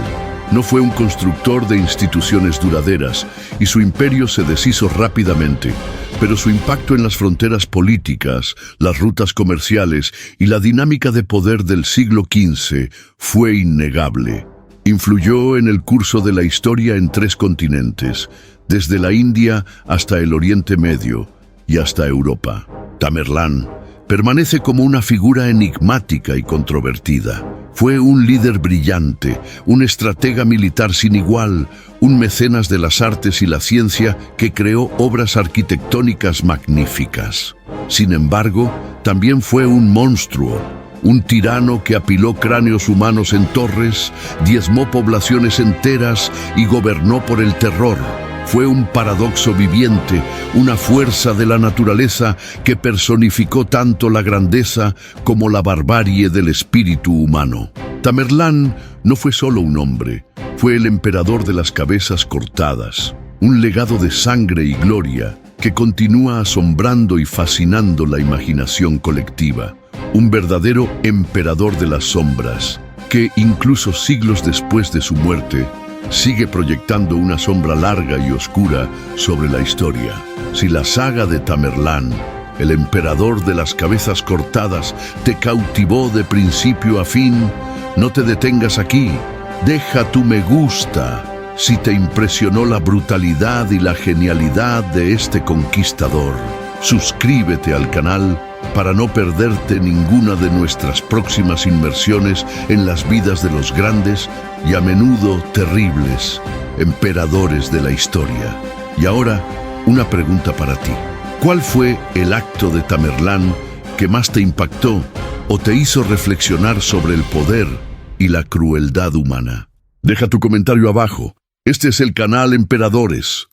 No fue un constructor de instituciones duraderas y su imperio se deshizo rápidamente, pero su impacto en las fronteras políticas, las rutas comerciales y la dinámica de poder del siglo XV fue innegable. Influyó en el curso de la historia en 3 continentes, desde la India hasta el Oriente Medio y hasta Europa. Tamerlán permanece como una figura enigmática y controvertida. Fue un líder brillante, un estratega militar sin igual, un mecenas de las artes y la ciencia que creó obras arquitectónicas magníficas. Sin embargo, también fue un monstruo, un tirano que apiló cráneos humanos en torres, diezmó poblaciones enteras y gobernó por el terror. Fue un paradoxo viviente, una fuerza de la naturaleza que personificó tanto la grandeza como la barbarie del espíritu humano. Tamerlán no fue solo un hombre, fue el emperador de las cabezas cortadas, un legado de sangre y gloria que continúa asombrando y fascinando la imaginación colectiva. Un verdadero emperador de las sombras, que incluso siglos después de su muerte, sigue proyectando una sombra larga y oscura sobre la historia. Si la saga de Tamerlán, el emperador de las cabezas cortadas, te cautivó de principio a fin, no te detengas aquí. Deja tu me gusta si te impresionó la brutalidad y la genialidad de este conquistador. Suscríbete al canal para no perderte ninguna de nuestras próximas inmersiones en las vidas de los grandes y a menudo terribles emperadores de la historia. Y ahora, una pregunta para ti. ¿Cuál fue el acto de Tamerlán que más te impactó o te hizo reflexionar sobre el poder y la crueldad humana? Deja tu comentario abajo. Este es el canal Emperadores.